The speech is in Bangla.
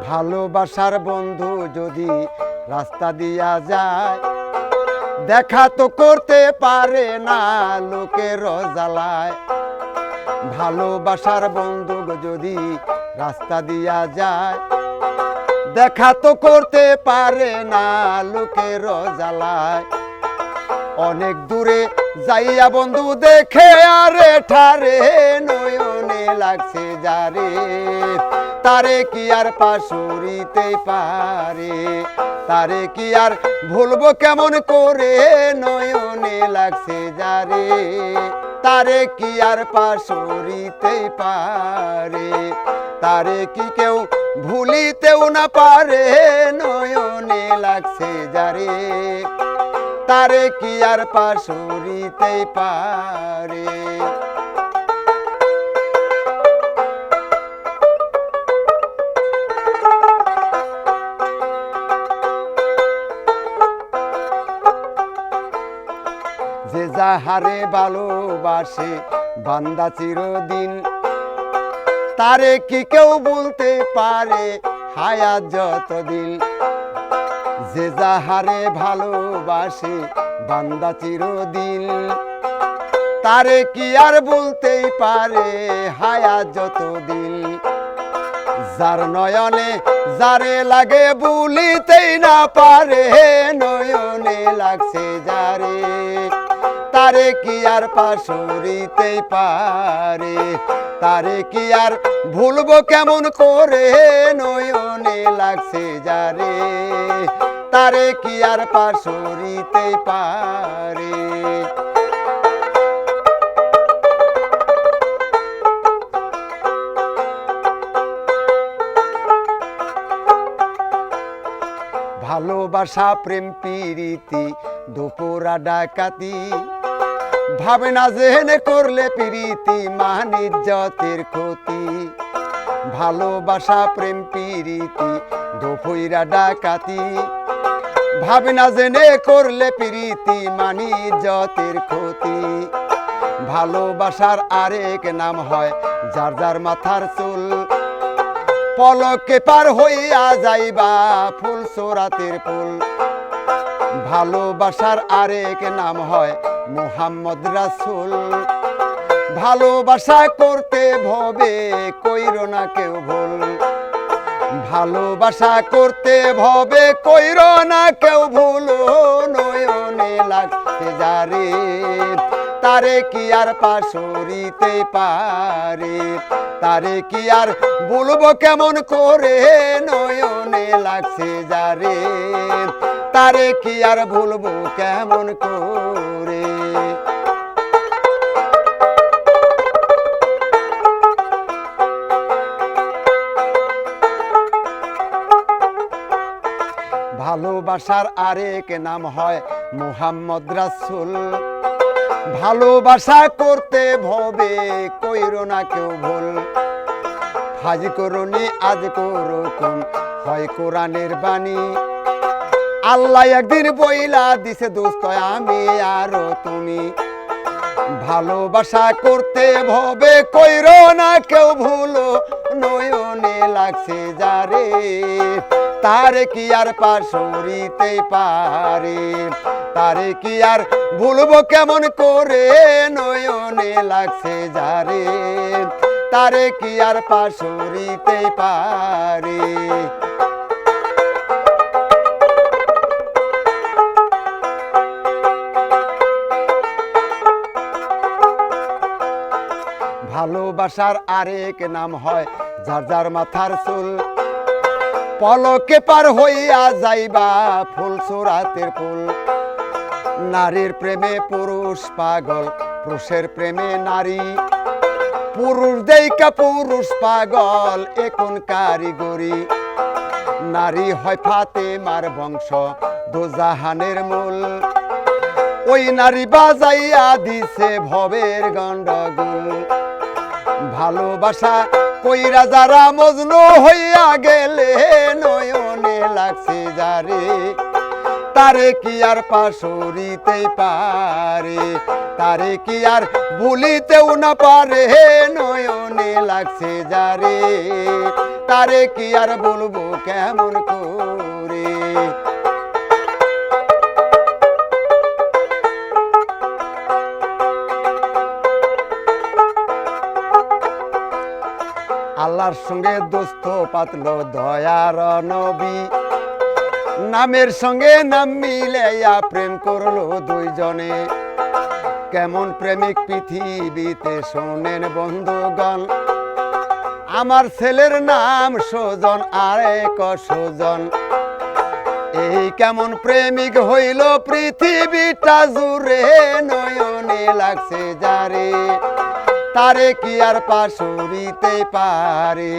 ভালোবাসার বন্ধু যদি রাস্তা দিয়া যায়, দেখা তো করতে পারে না লোকের জ্বালায়। ভালোবাসার বন্ধু যদি রাস্তা দিয়া যায়, দেখা তো করতে পারে না লোকের জ্বালায়। অনেক দূরে যাইয়া বন্ধু দেখে আরে ঠারে নয়নে লাগছে যারে, তারে কি আর পাশুরিতে পারে, তারে কি আর ভুলবো কেমন করে নয়নে লাগছে যারে, তারে কি আর পাশুরিতে পারে, তারে কি কেউ ভুলিতেও না পারে নয়নে লাগছে যারে, তারে কি আর পাশুরিতে পারে। যে যাহারে ভালোবাসে বান্দা চিরদিন, তারে কি কেউ বলতে পারে হায়াত যতদিন। যে যাহারে ভালোবাসে বান্দা চিরদিন, তারে কি আর বলতেই পারে হায়াত যতদিন। যার নয়নে যারে লাগে বলিতেই না পারে নয়নে লাগছে যারে, তারে কি আর পাশুরিতে পারে, তারে কি আর ভুলবো কেমন করে নয়নে লাগছে যারে, তারে কি আর পাশুরিতে পারে। ভালোবাসা প্রেম প্রীতি দুপুরা ডাকাতি, ভাবে না জেনে করলে প্রীতি মান ইজ্জতের ক্ষতি। ভালোবাসা প্রেম প্রীতি দুপুরা ডাকাতি, ভাবে না জেনে করলে প্রীতি মান ইজ্জতের ক্ষতি। ভালোবাসার আরেক নাম হয় যার যার মাথার চুল, পলকে পার হইয়া যাইবা ফুল সোরাতের ফুল। ভালোবাসার আরেক নাম হয় মুহাম্মদ রাসূল, ভালোবাসা করতে ভবে কইরো না কেউ ভুল। ভালোবাসা করতে ভবে কইরো না কেউ ভুল, নয়নে লাগছে যারে, তারে কি আর পাশুরিতে পারে, তারে কি আর বলবো কেমন করে নয়নে লাগছে যারে, তারে কি আর ভুলবো কেমন করে। ভালোবাসার আরেক নাম হয় মুহাম্মদ রাসূল, ভালোবাসা করতে ভবে কইরো না কেউ ভুল। আজ করুনি আজ করুন হয় কোরআনের বাণী, আল্লাহ একদিন বইলা দিছে দোস্ত আমি আর তুমি। ভালোবাসা করতে ভবে কইরো না কেউ ভুল, নয়নে লাগছে যারে, তারে কি আর পাশুরিতে পারে, তারে কি আর ভুলবো কেমন করে নয়নে লাগছে যারে, তারে কি আর পাশুরিতে পারে। ভালোবাসার আরেক নাম হয় যার যার মাথার চুল, পলকে পার হইয়া যাইবা ফুল সোরাতের ফুল। নারীর প্রেমে পুরুষ পাগল, পুরুষের প্রেমে নারী, পুরুষ দেইকা পুরুষ পাগল এখন কারিগরি। নারী হয় ফাতেমার বংশ দোজাহানের মূল, ওই নারী বাজাইয়া দিছে ভবের গন্ডগোল। ভালোবাসা কইরা যারা মজনু হইয়া গেলে নয়নে লাগছে যারে, তারে কি আর পাশুরিতে পারে, তারে কি আর ভুলিতেও না পারে নয়নে লাগছে যারে, তারে কি আর বলবো কেমন করে। আল্লাহর সঙ্গে দোস্ত পাতলো দয়ার নবী, নামের সঙ্গে নাম মিলাইয়া প্রেম করলো দুইজনে। কেমন প্রেমিক পৃথিবীতে শোনেন বন্ধুগণ, আমার ছেলের নাম সুজন আর এক সুজন। এই কেমন প্রেমিক হইল পৃথিবীটা জুড়ে, নয়নে লাগছে যারে তারে কি আর পাশুরিতে পারে।